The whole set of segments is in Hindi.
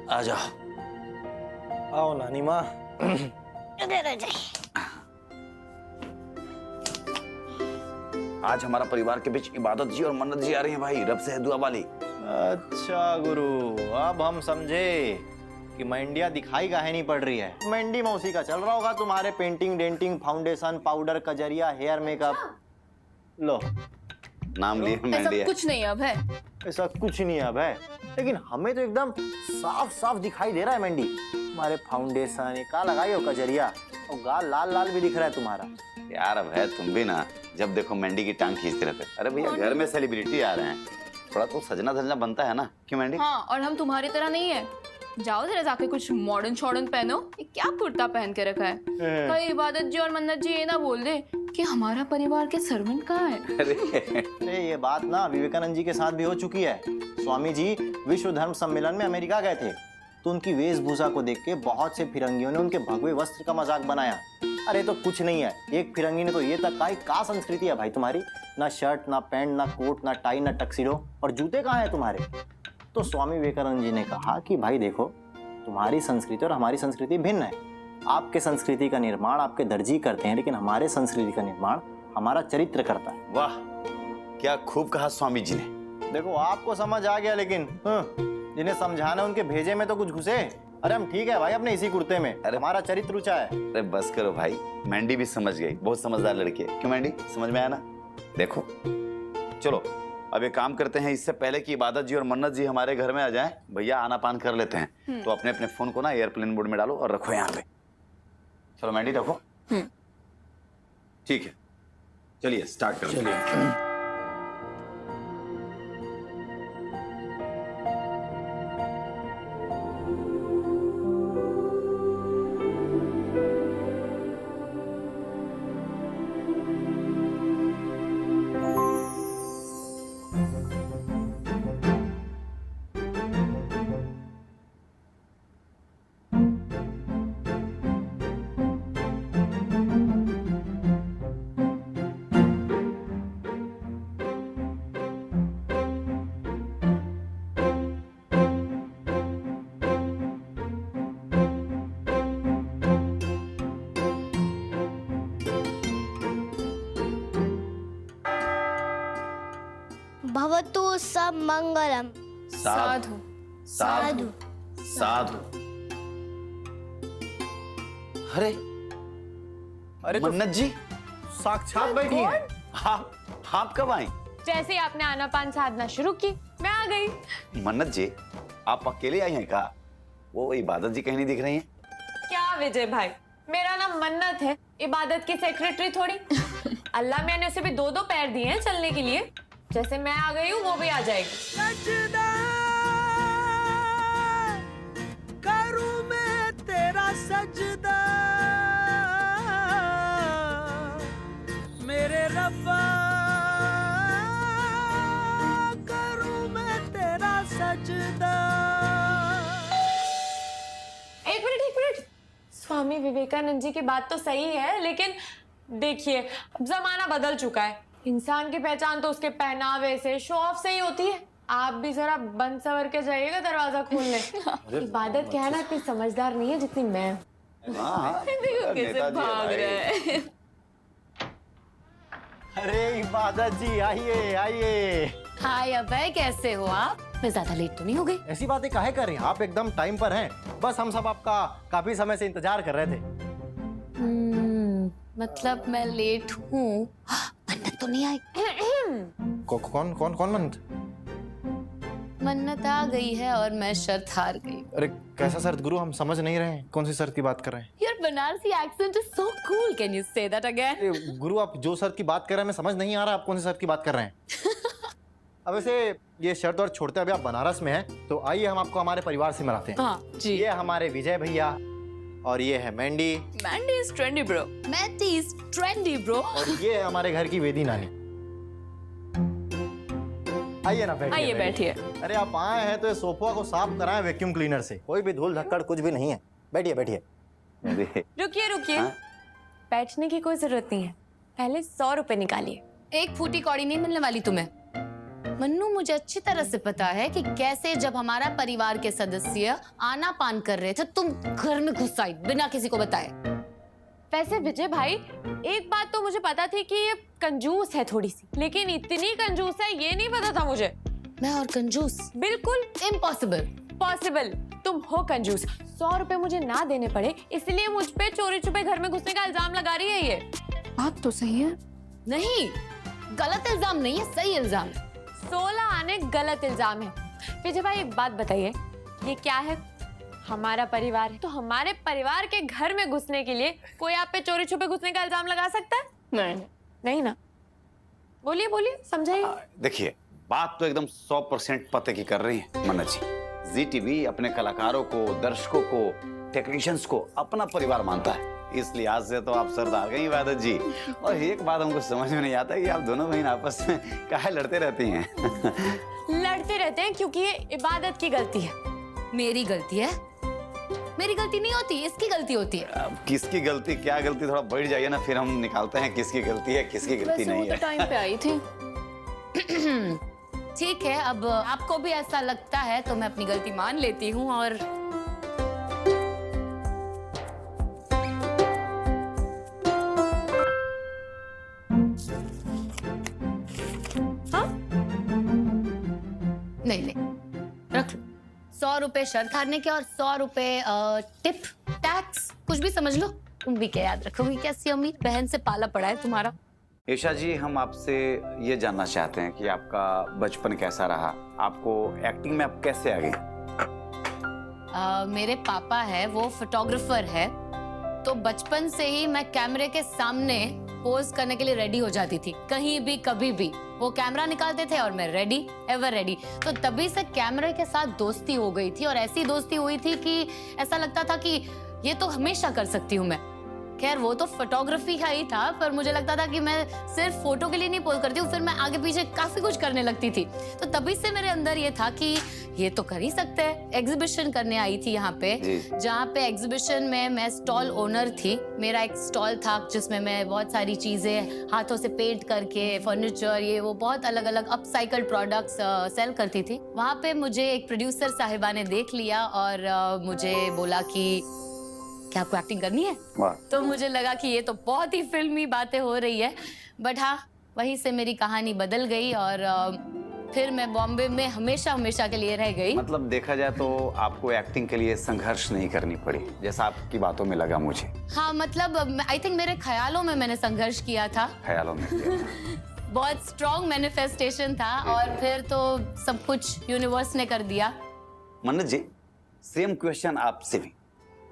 आ जाओ। आओ नानी माँ। आज हमारा परिवार के बीच इबादत जी और मन्नत जी आ रही हैं भाई, रब से है दुआ वाली। अच्छा गुरु, अब हम समझे कि मंडिया दिखाई काहे नहीं पड़ रही है। मंडी मौसी का चल रहा होगा तुम्हारे पेंटिंग डेंटिंग फाउंडेशन पाउडर कजरिया हेयर मेकअप। लो नाम लिए ऐसा मंडिया। कुछ नहीं अब है। ऐसा कुछ नहीं अब है, लेकिन हमें तो एकदम साफ साफ दिखाई दे रहा है मंडी। तुम्हारे फाउंडेशन ये का लगाई हो कजरिया, और गाल लाल लाल भी दिख रहा है तुम्हारा। यार अब है तुम भी ना, जब देखो मंडी की टांग खींचते रहते। अरे भैया घर में सेलिब्रिटी आ रहे हैं, थोड़ा तो सजना धजना बनता है ना, क्यों मंडी? हाँ, और हम तुम्हारी तरह नहीं है। जाओ जरा जाके कुछ मॉडर्न शॉर्डन पहनो। ये क्या कुर्ता पहन के रखा है? कहीं इबादत जी और मन्नत जी ये ना बोल दे कि हमारा परिवार के सर्वेंट कहाँ है। अरे ये बात ना विवेकानंद जी के साथ भी हो चुकी है। स्वामी जी विश्व धर्म सम्मेलन में अमेरिका गए थे, तो उनकी वेशभूषा को देख के बहुत से फिरंगियों ने उनके भगवे वस्त्र का मजाक बनाया। अरे तो कुछ नहीं है, एक फिरंगी ने तो ये तक कहा का संस्कृति है भाई तुम्हारी, ना शर्ट ना पैंट ना कोट ना टाई ना टक्सीडो, और जूते कहाँ हैं तुम्हारे। तो स्वामी विवेकानंद जी ने कहा कि भाई देखो, तुम्हारी संस्कृति और हमारी संस्कृति भिन्न है। आपके संस्कृति का निर्माण आपके दर्जी करते हैं, लेकिन हमारे संस्कृति का निर्माण हमारा चरित्र करता है। वाह क्या खूब कहा स्वामी जी ने। देखो आपको समझ आ गया, लेकिन जिन्हें समझाना उनके भेजे में तो कुछ घुसे। अरे हम ठीक है भाई अपने इसी कुर्ते में, अरे हमारा चरित्र ऊंचा है। अरे बस करो भाई, मैंडी भी समझ गई, बहुत समझदार लड़की है। क्यों मैंडी, समझ में आया ना? देखो चलो अब एक काम करते हैं, इससे पहले कि इबादत जी और मन्नत जी हमारे घर में आ जाएं, भैया आना पान कर लेते हैं। तो अपने अपने फोन को ना एयरप्लेन मोड में डालो और रखो यहाँ पे। चलो मैंडी रखो। ठीक है, चलिए स्टार्ट करो। चलिए भवतु सब मंगलम। साधु साधु साधु। अरे अरे तो मन्नत जी साक्षात बैठी है। आप कब आई? जैसे ही आपने आनापान साधना शुरू की मैं आ गई। मन्नत जी आप अकेले आई हैं का? वो इबादत जी कहीं नहीं दिख रही हैं। क्या विजय भाई, मेरा नाम मन्नत है, इबादत की सेक्रेटरी थोड़ी। अल्लाह मैंने उसे भी दो दो पैर दिए हैं चलने के लिए, जैसे मैं आ गई हूँ वो भी आ जाएगी। सजदा करूं मैं तेरा सजदा, मेरे रब्बा करूं मैं तेरा सजदा। एक मिनट, स्वामी विवेकानंद जी की बात तो सही है, लेकिन देखिए अब जमाना बदल चुका है। इंसान की पहचान तो उसके पहनावे से, शो ऑफ से ही होती है। आप भी जरा बंद सवर के जाइएगा दरवाजा खोलने। इबादत क्या है ना, इतनी समझदार नहीं है जितनी मैं। देखो कैसे भाग रहा है। अरे इबादत जी आइए आइए। हाय अभय, कैसे हो आप? मैं ज्यादा लेट तो नहीं हो गई? ऐसी बातें काहे कर रही हैं, आप एकदम टाइम पर हैं। बस हम सब आपका काफी समय से इंतजार कर रहे थे। मतलब मैं लेट हूँ। मन्नत तो नहीं आई? कौन कौन कौन मन्नत? मन्नत आ गई है और मैं शर्त हार गई। अरे कैसा शर्त गुरु, हम समझ नहीं रहे हैं, कौन सी शर्त की बात कर रहे हैं? Your Banarasi accent is so cool. Can you say that again? अरे गुरु आप जो शर्त की बात कर रहे हैं मैं समझ नहीं आ रहा, आप कौन सी शर्त की बात कर रहे हैं? अब वैसे ये शर्त और छोड़ते अभी आप बनारस में हैं, तो आइए हम आपको हमारे परिवार से मिलाते हैं। हाँ जी। ये हमारे विजय भैया, और ये है Mandy, Mandy is trendy bro. Mandy is trendy bro. और ये है हमारे घर की वेदी नानी। आइए ना बैठिए। आइए बैठिए। अरे आप आए हैं तो ये सोफा को साफ कराएं वैक्यूम क्लीनर से, कोई भी धूल धक्कड़ कुछ भी नहीं है। बैठिए बैठिए। रुकिए रुकिए, हाँ? बैठने की कोई जरूरत नहीं है, पहले 100 रुपए निकालिए। एक फूटी कौड़ी नहीं मिलने वाली तुम्हें। मन्नू, मुझे अच्छी तरह से पता है कि कैसे जब हमारा परिवार के सदस्य आना पान कर रहे थे तुम घर में घुस आई बिना किसी को बताए। वैसे विजय भाई, एक बात तो मुझे पता थी कि ये कंजूस है थोड़ी सी, लेकिन इतनी कंजूस है ये नहीं पता था मुझे। मैं और कंजूस? बिल्कुल इम्पॉसिबल। पॉसिबल। तुम हो कंजूस। 100 रुपए मुझे ना देने पड़े इसलिए मुझ पे चोरी छुपे घर में घुसने का इल्जाम लगा रही है ये। बात तो सही है। नहीं, गलत इल्जाम नहीं है, सही इल्जाम है। 16 आने गलत इल्जाम है। विजय भाई एक बात बताइए, ये क्या है? हमारा परिवार है, तो हमारे परिवार के घर में घुसने के लिए कोई आप पे चोरी छुपे घुसने का इल्जाम लगा सकता है? नहीं। नहीं ना। बोलिए बोलिए, समझाइए। देखिए, बात तो एकदम 100% पते की कर रही है मन्नत जी। जी टीवी अपने कलाकारों को, दर्शकों को, टेक्नीशियंस को अपना परिवार मानता है। इस लिहाज से तो आप सरदार गई इबादत जी। और एक बात हमको समझ में नहीं आता कि आप दोनों बहन आपस में काहे लड़ते रहती हैं। लड़ते रहते हैं क्योंकि ये इबादत की गलती है। मेरी गलती है? मेरी गलती नहीं होती, इसकी गलती होती है। अब किसकी गलती, क्या गलती, थोड़ा बढ़ जाइए ना, फिर हम निकालते हैं किसकी गलती है किसकी गलती नहीं है। टाइम पे आई थी। ठीक है, अब आपको भी ऐसा लगता है तो मैं अपनी गलती मान लेती हूँ और नहीं रख लो। 100 रुपए शर्त हारने के और 100 रुपए टिप, टैक्स, कुछ भी समझ लो। तुम भी क्या याद रखोगी? कैसी अमीर बहन से पाला पड़ा है तुम्हारा। ईशा जी, हम आपसे ये जानना चाहते हैं कि आपका बचपन कैसा रहा, आपको एक्टिंग में आप कैसे आ गई? मेरे पापा है, वो फोटोग्राफर है, तो बचपन से ही मैं कैमरे के सामने पोज करने के लिए रेडी हो जाती थी। कहीं भी कभी भी वो कैमरा निकालते थे और मैं रेडी, एवर रेडी। तो तभी से कैमरे के साथ दोस्ती हो गई थी और ऐसी दोस्ती हुई थी कि ऐसा लगता था कि ये तो हमेशा कर सकती हूँ मैं। खैर वो तो फोटोग्राफी का ही था, पर मुझे लगता था कि मैं सिर्फ फोटो के लिए नहीं पोज करती हूँ, फिर मैं आगे पीछे काफी कुछ करने लगती थी। तो तभी से मेरे अंदर ये था कि ये तो कर ही सकते हैं। एग्जीबिशन करने आई थी यहाँ पे, जहाँ पे एग्जीबिशन में मैं स्टॉल ओनर थी। मेरा एक स्टॉल था जिसमें मैं बहुत सारी चीजें हाथों से पेंट करके, फर्नीचर, ये वो बहुत अलग अलग अपसाइकल्ड प्रोडक्ट्स सेल करती थी। वहाँ पे मुझे एक प्रोड्यूसर साहिबा ने देख लिया और मुझे बोला कि क्या आपको एक्टिंग करनी है? तो मुझे लगा कि ये तो बहुत ही फिल्मी बातें हो रही है, बट हाँ, वहीं से मेरी कहानी बदल गई और फिर मैं बॉम्बे में हमेशा हमेशा के लिए रह गई। मतलब देखा जाए तो आपको एक्टिंग के लिए संघर्ष नहीं करनी पड़ी, जैसा आपकी बातों में लगा मुझे। हाँ, मतलब आई थिंक मेरे ख्यालों में मैंने संघर्ष किया था। ख्यालों में बहुत स्ट्रॉन्ग मैनिफेस्टेशन था और फिर तो सब कुछ यूनिवर्स ने कर दिया। मन्नत जी, सेम क्वेश्चन आपसे भी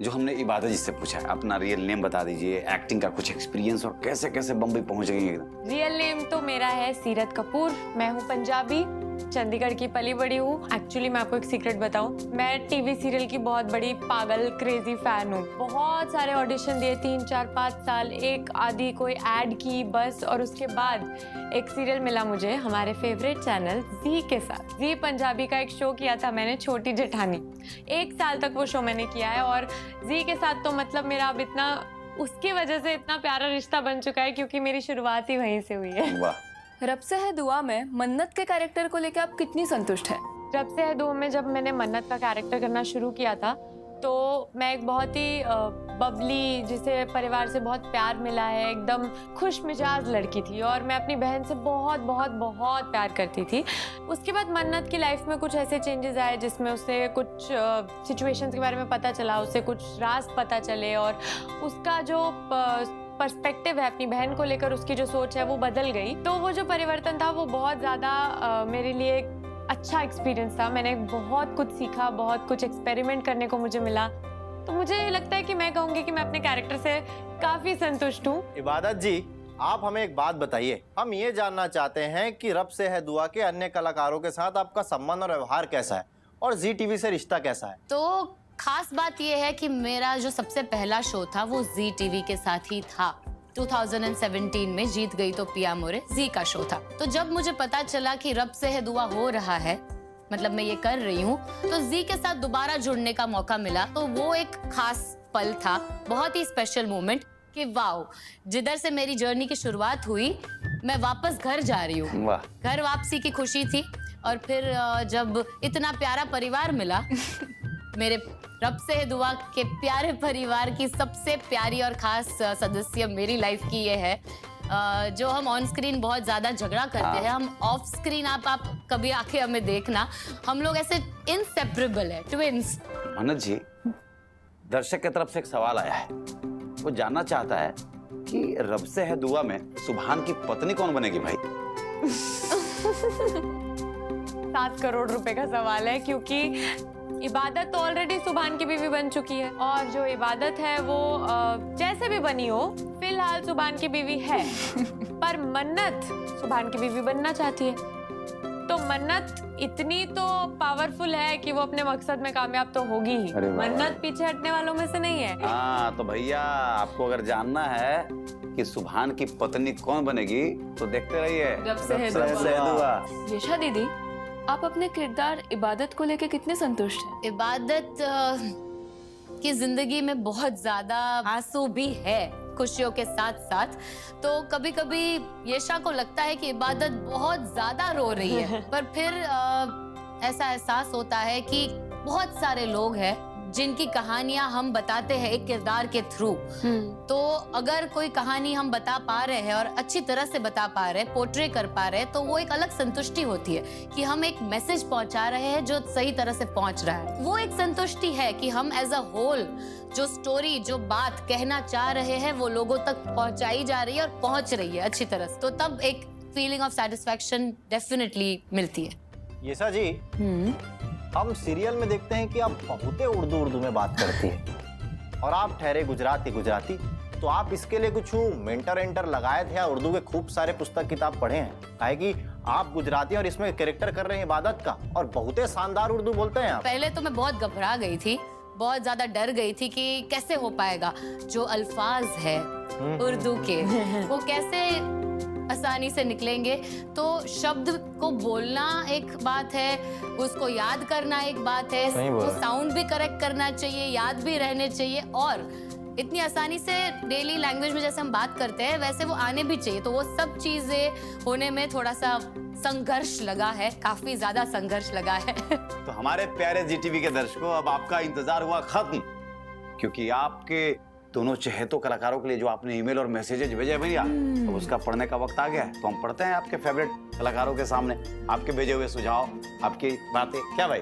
जो हमने इबादत जी से पूछा है। अपना रियल नेम बता दीजिए, एक्टिंग का कुछ एक्सपीरियंस और कैसे कैसे बम्बई पहुंच गई एकदम। रियल नेम तो मेरा है सीरत कपूर। मैं हूँ पंजाबी, चंडीगढ़ की पली बड़ी हूँ। एक्चुअली मैं आपको एक सीक्रेट बताऊँ, मैं टीवी सीरियल की बहुत बड़ी पागल क्रेजी फैन हूँ। बहुत सारे ऑडिशन दिए, 3, 4, 5 साल, एक आधी कोई ऐड की बस, और उसके बाद एक सीरियल मिला मुझे हमारे फेवरेट चैनल जी के साथ। जी पंजाबी का एक शो किया था मैंने, छोटी जेठानी। 1 साल तक वो शो मैंने किया है और जी के साथ तो मतलब मेरा अब इतना, उसकी वजह से इतना प्यारा रिश्ता बन चुका है क्योंकि मेरी शुरुआत ही वहीं से हुई है। वाह। रब से है दुआ में मन्नत के कैरेक्टर को लेकर आप कितनी संतुष्ट हैं? रब से है दुआ में जब मैंने मन्नत का कैरेक्टर करना शुरू किया था तो मैं एक बहुत ही बबली, जिसे परिवार से बहुत प्यार मिला है, एकदम खुश मिजाज लड़की थी और मैं अपनी बहन से बहुत बहुत बहुत प्यार करती थी। उसके बाद मन्नत की लाइफ में कुछ ऐसे चेंजेस आए जिसमें उसे कुछ सिचुएशंस के बारे में पता चला, उसे कुछ राज पता चले और उसका जो पर्सपेक्टिव है अपनी बहन को लेकर, उसकी जो सोच है वो बदल गई। तो वो जो परिवर्तन था वो बहुत ज़्यादा मेरे लिए अच्छा एक्सपीरियंस था। मैंने बहुत कुछ सीखा, बहुत कुछ एक्सपेरिमेंट करने को मुझे मिला। तो मुझे लगता है कि मैं कहूँगी कि मैं अपने कैरेक्टर से काफ़ी संतुष्ट हूँ। इबादत जी, आप हमें एक बात बताइए। हम ये जानना चाहते हैं कि रब से है दुआ के अन्य कलाकारों के साथ आपका संबंध और व्यवहार कैसा है और जी टीवी से रिश्ता कैसा है? तो खास बात यह है कि मेरा जो सबसे पहला शो था वो जी टीवी के साथ ही था। 2017 में जीत गई तो पिया मोरे जी का शो था। तो जब मुझे पता चला कि रब से है दुआ हो रहा है, मतलब मैं ये कर रही हूँ, तो जी के साथ दोबारा जुड़ने का मौका मिला। तो वो एक खास पल था, बहुत ही स्पेशल मोमेंट। कि वाओ, जिधर से मेरी जर्नी की शुरुआत हुई मैं वापस घर जा रही हूँ। वाह। घर वापसी की खुशी थी। और फिर जब इतना प्यारा परिवार मिला मेरे रब से है दुआ के प्यारे परिवार की सबसे प्यारी और खास सदस्य मेरी लाइफ की ये है, जो हम ऑन स्क्रीन बहुत ज्यादा झगड़ा करते हैं, हम ऑफ स्क्रीन आप कभी आके हमें देखना, हम लोग ऐसे इनसेपरेबल है, ट्विंस। मन्नत जी, दर्शक की तरफ से एक सवाल आया है। वो जानना चाहता है कि रब से है दुआ में सुभान की पत्नी कौन बनेगी भाई? 7 करोड़ रुपए का सवाल है, क्योंकि इबादत तो ऑलरेडी सुभान की बीवी बन चुकी है, और जो इबादत है वो जैसे भी बनी हो फिलहाल सुभान की बीवी है। पर मन्नत सुभान की बीवी बनना चाहती है, तो मन्नत इतनी तो पावरफुल है कि वो अपने मकसद में कामयाब तो होगी ही। अरे वाह। मन्नत पीछे हटने वालों में से नहीं है। हाँ तो भैया, आपको अगर जानना है कि सुभान की पत्नी कौन बनेगी तो देखते रहिए रब से है रब से है दुआ। यशा दीदी, आप अपने किरदार इबादत को लेके कितने संतुष्ट हैं? इबादत की जिंदगी में बहुत ज्यादा आंसू भी है खुशियों के साथ साथ, तो कभी कभी यशा को लगता है कि इबादत बहुत ज्यादा रो रही है, पर फिर ऐसा एहसास होता है कि बहुत सारे लोग हैं जिनकी कहानियां हम बताते हैं एक किरदार के थ्रू। तो अगर कोई कहानी हम बता पा रहे हैं और अच्छी तरह से बता पा रहे हैं, पोर्ट्रे कर पा रहे हैं, तो वो एक अलग संतुष्टि होती है कि हम एक मैसेज पहुंचा रहे हैं जो सही तरह से पहुंच रहा है। वो एक संतुष्टि है कि हम एज अ होल जो स्टोरी, जो बात कहना चाह रहे हैं वो लोगों तक पहुंचाई जा रही है और पहुंच रही है अच्छी तरह से, तो तब एक फीलिंग ऑफ सेटिस्फैक्शन डेफिनेटली मिलती है। यशा जी, हम सीरियल में देखते हैं कि आप बहुते उर्दू में बात करती है, और आप ठहरे गुजराती, तो आप इसके लिए कुछ मेंटर लगाए थे या उर्दू के खूब सारे पुस्तक किताब पढ़े हैं? काहे कि आप गुजराती और इसमें कैरेक्टर कर रहे हैं इबादत का, और बहुते शानदार उर्दू बोलते हैं आप। पहले तो मैं बहुत घबरा गई थी, बहुत ज्यादा डर गई थी कि कैसे हो पाएगा, जो अल्फाज है उर्दू के वो कैसे आसानी से निकलेंगे। तो शब्द को बोलना एक बात है, उसको याद करना एक बात है, सही बोल वो रहे हैं। साउंड भी करेक्ट करना चाहिए, याद भी रहने चाहिए, और इतनी आसानी से डेली लैंग्वेज में जैसे हम बात करते हैं वैसे वो आने भी चाहिए। तो वो सब चीजें होने में थोड़ा सा संघर्ष लगा है, काफी ज्यादा संघर्ष लगा है। तो हमारे प्यारे जीटीवी के दर्शकों, अब आपका इंतजार हुआ खत्म, क्योंकि आपके दोनों चहेतों कलाकारों के लिए जो आपने ईमेल और मैसेजेज भेजे भैया, तो उसका पढ़ने का वक्त आ गया है। तो हम पढ़ते हैं आपके फेवरेट कलाकारों के सामने आपके भेजे हुए सुझाव, आपकी बातें, क्या भाई?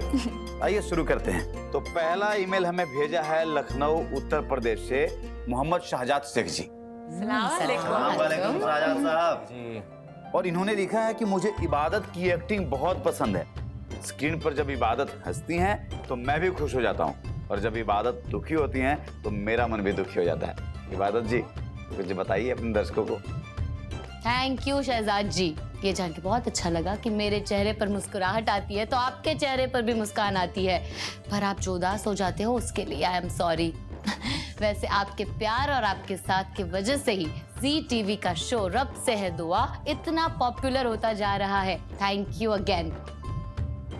आइए शुरू करते हैं। तो पहला ईमेल हमें भेजा है लखनऊ उत्तर प्रदेश से मोहम्मद शाहजाद शेख जी। अस्सलाम शाहजाद साहब जी, और इन्होंने लिखा है कि मुझे इबादत की एक्टिंग बहुत पसंद है। स्क्रीन पर जब इबादत हंसती हैं तो मैं भी खुश हो जाता हूँ, और जब इबादत दुखी होती हैं तो मेरा मन भी दुखी हो जाता है। इबादत जी कुछ बताइए अपने दर्शकों को। थैंक यू शहजाद जी, ये जान के बहुत अच्छा लगा कि मेरे चेहरे पर मुस्कुराहट आती है तो आपके चेहरे पर भी मुस्कान आती है, पर आप जो उदास हो जाते हो उसके लिए आई एम सॉरी। वैसे आपके प्यार और आपके साथ की वजह से ही जी टीवी का शो रब से है दुआ इतना पॉपुलर होता जा रहा है। Thank you again.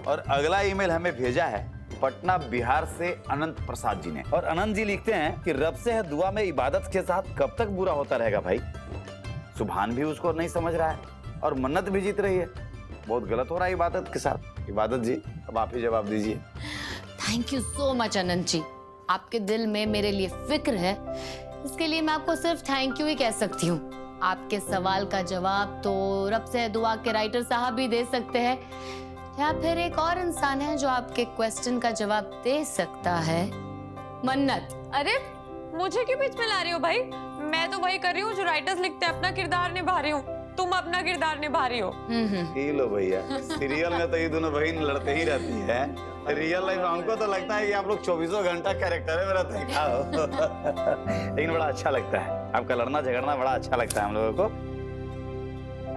और अगला ईमेल हमें भेजा है पटना बिहार से अनंत प्रसाद जी ने, और अनंत जी लिखते हैं कि रब से है दुआ में इबादत के साथ कब तक बुरा होता रहेगा भाई? सुभान भी उसको नहीं समझ रहा है और मन्नत भी जीत रही है, बहुत गलत हो रहा है इबादत के साथ। इबादत जी अब आप ही जवाब दीजिए। थैंक यू सो मच अनंत जी, आपके दिल में मेरे लिए फिक्र है, इसके लिए मैं आपको सिर्फ थैंक यू ही कह सकती हूँ। आपके सवाल का जवाब तो रब से है दुआ के राइटर साहब भी दे सकते हैं, या फिर एक और इंसान है जो आपके क्वेश्चन का जवाब दे सकता है, मन्नत। अरे मुझे क्यों बीच में ला रही हो भाई? मैं तो वही कर रही हूँ जो राइटर्स लिखते हैं, अपना किरदार निभा रही हूँ, तुम अपना किरदार निभा रही हो। ये लो भैया, सीरियल में तो ये दोनों बहन लड़ते ही रहती है, रियल लाइफ हमको तो लगता है कि आप लोग 24 घंटा कैरेक्टर में रहते हैं। लेकिन बड़ा अच्छा लगता है, आपका लड़ना झगड़ना बड़ा अच्छा लगता है हम लोगों को।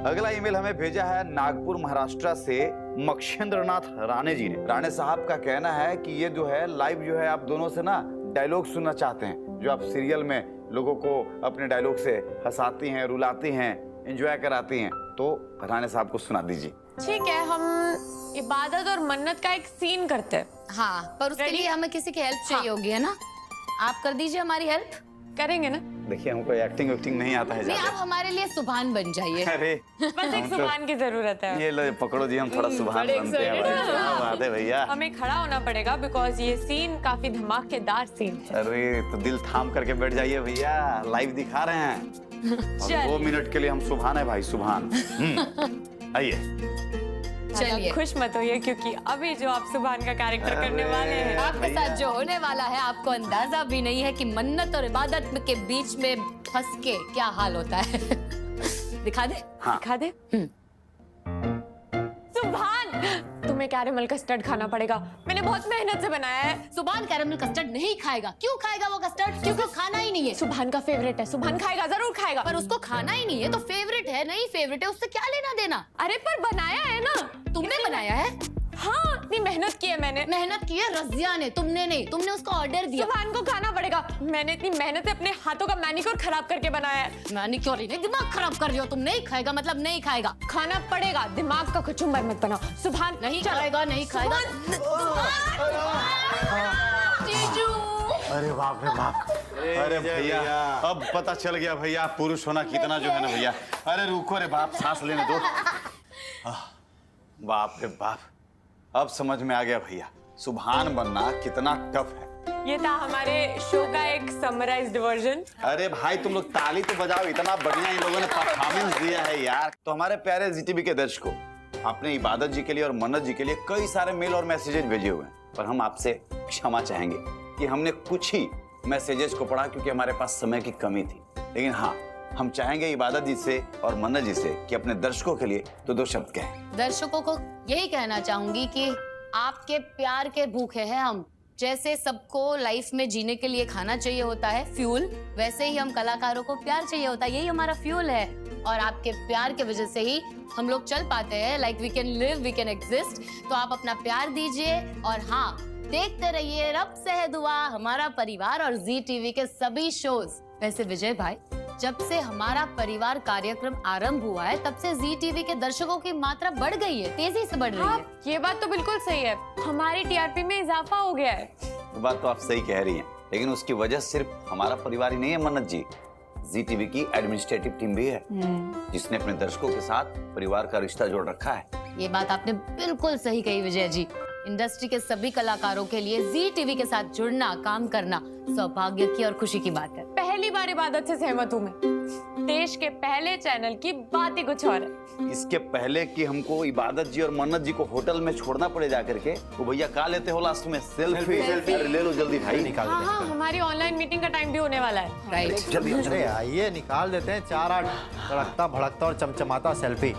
अगला ईमेल हमें भेजा है नागपुर महाराष्ट्र से मक्षेंद्रनाथ राणे जी ने। राणे साहब का कहना है कि ये जो है लाइव जो है आप दोनों से ना डायलॉग सुनना चाहते हैं, जो आप सीरियल में लोगों को अपने डायलॉग से हंसाती हैं, रुलाती हैं, एंजॉय कराती हैं, तो राणे साहब को सुना दीजिए। ठीक है, हम इबादत और मन्नत का एक सीन करते हैं। हाँ, पर उसके Ready? लिए हमें किसी की हेल्प चाहिए होगी, है ना? आप कर दीजिए हमारी हेल्प। करेंगे ना? देखिए हमको एक्टिंग वैक्टिंग नहीं आता है नहीं, ज्यादा। आप हमारे लिए सुभान बन जाइए। अरे बस एक सुभान की जरूरत है। ये लो पकड़ो जी, हम थोड़ा सुभान बड़े बनते हैं excited भाई। हैं। क्या बात है भैया। हमें खड़ा होना पड़ेगा बिकॉज ये सीन काफी धमाकेदार सीन है। अरे तो दिल थाम करके बैठ जाइए भैया, लाइव दिखा रहे हैं। और 2 मिनट के लिए हम सुभान है भाई, सुभान। आइए। चलिए, खुश मत होइए क्योंकि अभी जो आप सुभान का कैरेक्टर करने वाले हैं आपके साथ जो होने वाला है आपको अंदाजा भी नहीं है कि मन्नत और इबादत के बीच में फंस के क्या हाल होता है। दिखा दे। हाँ। दिखा दे। सुभान, तुम्हें कैरेमल कस्टर्ड खाना पड़ेगा। मैंने बहुत मेहनत से बनाया है। सुभान कैरेमल कस्टर्ड नहीं खाएगा। क्यों खाएगा वो कस्टर्ड? क्योंकि खाना ही नहीं है। सुभान का फेवरेट है, सुभान खाएगा, जरूर खाएगा। पर उसको खाना ही नहीं है तो फेवरेट है नहीं फेवरेट है उससे क्या लेना देना? अरे पर बनाया है ना। तुमने बनाया है? हाँ, इतनी मेहनत की है मैंने। मेहनत की है रज़िया ने, तुमने नहीं। तुमने उसको ऑर्डर दिया। सुभान को खाना पड़ेगा। मैंने इतनी मेहनत से अपने हाथों का मैनिक्योर खराब करके बनाया है। मैनिक्योर ही नहीं, दिमाग खराब कर रही हो तुम। नहीं खाएगा मतलब नहीं खाएगा। खाना पड़ेगा, दिमाग का कचुम्बर मत बनाओ। सुभान नहीं खाएगा, नहीं खाएगा। जीजू, अरे बाप रे बाप। अरे भैया अब पता चल गया भैया पुरुष होना कितना जो है ना भैया। अरे रुको रे बाप, सांस लेने दो। बाप रे बाप, अब समझ में आ गया भैया सुभान बनना कितना टफ है। ये था हमारे शो का एक समराइज्ड वर्जन। अरे भाई तुम लोग ताली तो बजाओ, इतना बढ़िया इन लोगों ने परफॉर्मेंस दिया है यार। तो हमारे प्यारे जीटीवी के दर्शकों, आपने इबादत जी के लिए और मन्नत जी के लिए कई सारे मेल और मैसेजेस भेजे हुए हैं, पर हम आपसे क्षमा चाहेंगे कि हमने कुछ ही मैसेजेस को पढ़ा क्योंकि हमारे पास समय की कमी थी। लेकिन हाँ, हम चाहेंगे इबादत जी से और मन्नत जी से कि अपने दर्शकों के लिए तो 2 शब्द कहें। दर्शकों को यही कहना चाहूंगी कि आपके प्यार के भूखे हैं हम। जैसे सबको लाइफ में जीने के लिए खाना चाहिए होता है, फ्यूल, वैसे ही हम कलाकारों को प्यार चाहिए होता है। यही हमारा फ्यूल है और आपके प्यार की वजह से ही हम लोग चल पाते हैं। Like we can live, we can exist. तो आप अपना प्यार दीजिए और हाँ, देखते रहिए रब से है दुआ, हमारा परिवार और जी टीवी के सभी शोज। वैसे विजय भाई, जब से हमारा परिवार कार्यक्रम आरंभ हुआ है तब से जी टीवी के दर्शकों की मात्रा बढ़ गई है, तेजी से बढ़ रही हाँ, है। ये बात तो बिल्कुल सही है। हमारी टीआरपी में इजाफा हो गया है। ये बात तो आप सही कह रही हैं, लेकिन उसकी वजह सिर्फ हमारा परिवार ही नहीं है मन्नत जी। जी टीवी की एडमिनिस्ट्रेटिव टीम भी है जिसने अपने दर्शकों के साथ परिवार का रिश्ता जोड़ रखा है। ये बात आपने बिल्कुल सही कही विजय जी। इंडस्ट्री के सभी कलाकारों के लिए जी टीवी के साथ जुड़ना, काम करना सौभाग्य की और खुशी की बात है। पहली बार इबादत से सहमत हूँ मैं। देश के पहले चैनल की बात ही कुछ और है। इसके पहले कि हमको इबादत जी और मन्नत जी को होटल में छोड़ना पड़े जाकर के, वो भैया क्या लेते हो लास्ट में? सेल्फी। अरे ले लो जल्दी भाई, निकाल हाँ हाँ, हमारी ऑनलाइन मीटिंग का टाइम भी होने वाला है। राइट। जल्दी अरे आइए निकाल देते हैं 4-8 तड़कता भड़कता और चमचमाता सेल्फी।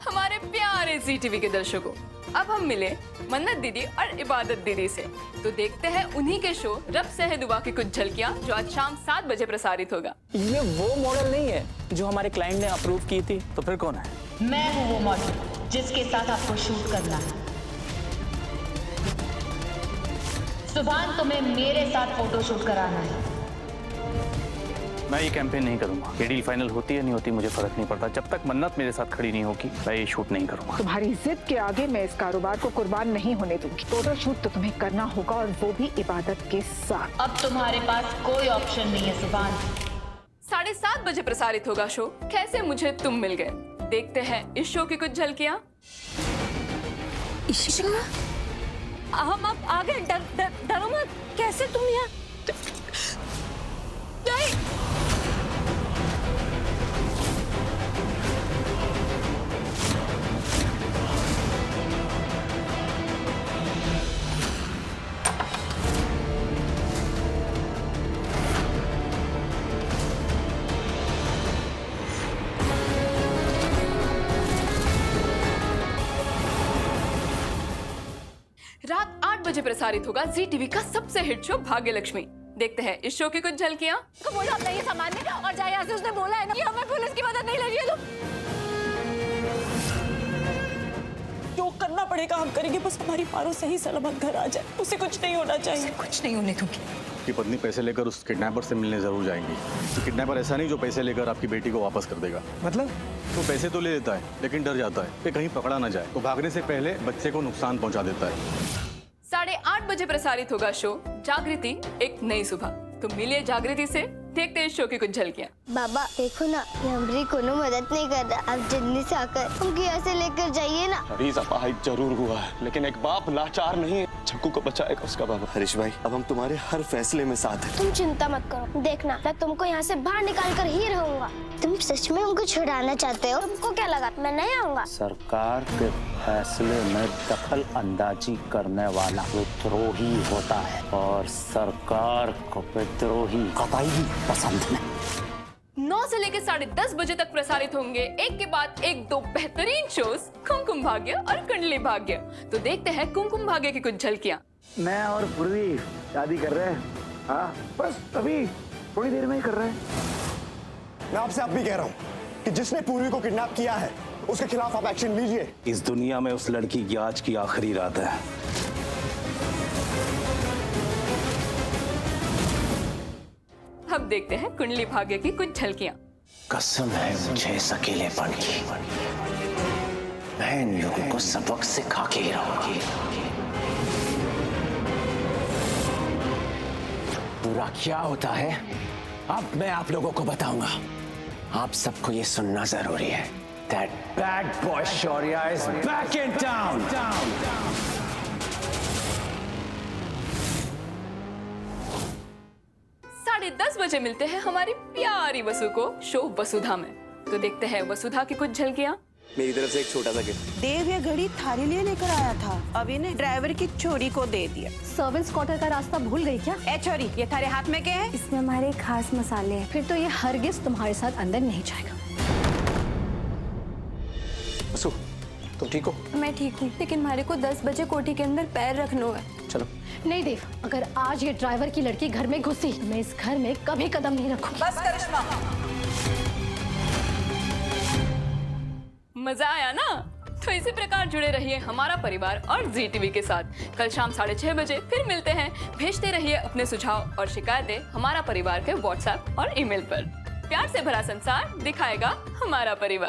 हमारे प्यारे जी टीवी के दर्शकों, अब हम मिले मन्नत दीदी और इबादत दीदी से। तो देखते हैं उन्हीं के शो रब से है दुआ की कुछ झलकियां, जो आज शाम 7 बजे प्रसारित होगा। ये वो मॉडल नहीं है जो हमारे क्लाइंट ने अप्रूव की थी, तो फिर कौन है? मैं हूँ वो मॉडल जिसके साथ आपको शूट करना है। सुभान, तुम्हें मेरे साथ फोटो शूट कराना है। मैं ये कैंपेन नहीं करूंगा। ये डील फाइनल होती है नहीं होती मुझे फर्क नहीं पड़ता। जब तक मन्नत मेरे साथ खड़ी नहीं होगी मैं ये शूट नहीं करूंगा। तुम्हारी जिद के आगे मैं इस कारोबार को कुर्बान नहीं होने दूंगी। फोटो शूट तो तुम्हें करना होगा और वो भी इबादत के साथ। अब तुम्हारे पास कोई ऑप्शन नहीं है सुभान। 7:30 बजे प्रसारित होगा शो कैसे मुझे तुम मिल गए। देखते हैं इस शो की कुछ झलकियां। हम अब आ गए। डरो मत। कैसे तुम यहाँ? नहीं। रात 8 बजे प्रसारित होगा जी टीवी का सबसे हिट शो भाग्य लक्ष्मी। देखते हैं इस शो की कुछ झलकियां। वो जाता है ये सामान में और जाए यहाँ से। उसने बोला है ना कि हमें पुलिस की मदद नहीं लगी है। तो जो करना पड़ेगा हम करेंगे, बस हमारी पारो सही सलामत घर आ जाए। उसे कुछ नहीं होना चाहिए। कुछ नहीं होने दूंगी। आपकी पत्नी पैसे लेकर उस किडनैपर से मिलने जरूर जाएंगी। तो किडनैपर ऐसा नहीं जो पैसे लेकर आपकी बेटी को वापस कर देगा। मतलब? तो पैसे तो ले लेता है लेकिन डर जाता है कि कहीं पकड़ा ना जाए, तो भागने से पहले बच्चे को नुकसान पहुंचा देता है। 8:30 बजे प्रसारित होगा शो जागृति एक नई सुबह। तो मिलिए जागृति से, देखते हैं शो की कुछ झलकियां। बाबा देखो ना, ये हमारी कोनो मदद नहीं कर रहा। आप जल्दी से आकर हमको यहाँ से लेकर जाइए ना। हरीश अपाहिज जरूर हुआ है, लेकिन एक बाप लाचार नहीं है। छक्कू को बचाएगा उसका बाबा। हरीश भाई, अब हम तुम्हारे हर फैसले में साथ हैं। तुम चिंता मत करो, देखना मैं तुमको यहाँ से बाहर निकाल कर ही रहूंगा। तुम सच में उनको छुड़ाना चाहते हो? तुमको क्या लगा मैं नहीं आऊंगा? सरकार के फैसले में दखल अंदाजी करने वाला विद्रोही होता है और सरकार को विद्रोही कतई पसंद नहीं। 9 से लेकर 10:30 बजे तक प्रसारित होंगे एक के बाद एक 2 बेहतरीन शोज, कुमकुम भाग्य और कुंडली भाग्य। तो देखते हैं कुमकुम भाग्य की कुछ झलकियां। मैं और पूर्वी शादी कर रहे हैं। हाँ, बस अभी थोड़ी देर में ही कर रहे हैं। मैं आपसे अब भी कह रहा हूँ कि जिसने पूर्वी को किडनैप किया है उसके खिलाफ आप एक्शन लीजिए। इस दुनिया में उस लड़की की आज की आखिरी रात है। अब देखते हैं कुंडली भाग्य की कुछ झलकियां। कसम है मुझे इस अकेलेपन की, मैं इन लोगों को सबक सिखा के ही रहूंगी। बुरा क्या होता है अब मैं आप लोगों को बताऊंगा। आप सबको ये सुनना जरूरी है। That bad boy Shaurya is back in town. 10:30 बजे मिलते हैं हमारी प्यारी वसु को शो वसुधा में। तो देखते हैं वसुधा की कुछ झलकियां। मेरी तरफ से एक छोटा सा गिफ्ट। देव ये घड़ी थारे लिए लेकर आया था, अब इन्हें ड्राइवर की छोरी को दे दिया। सर्विस क्वार्टर का रास्ता भूल गई क्या? ए छोरी, ये थारे हाथ में क्या है? इसमें हमारे खास मसाले हैं। फिर तो ये हरगिज तुम्हारे साथ अंदर नहीं जाएगा। वसु, तुम ठीक हो? मैं ठीक हूँ, लेकिन हमारे को 10 बजे कोठी के अंदर पैर रखना है। चलो। नहीं देव, अगर आज ये ड्राइवर की लड़की घर में घुसी, मैं इस घर में कभी कदम नहीं रखूंगी। बस करिश्मा। मजा आया ना? तो इसी प्रकार जुड़े रहिए हमारा परिवार और जी टीवी के साथ। कल शाम 6:30 बजे फिर मिलते हैं। भेजते रहिए अपने सुझाव और शिकायतें हमारा परिवार के व्हाट्सएप और ईमेल पर। प्यार से भरा संसार दिखाएगा हमारा परिवार।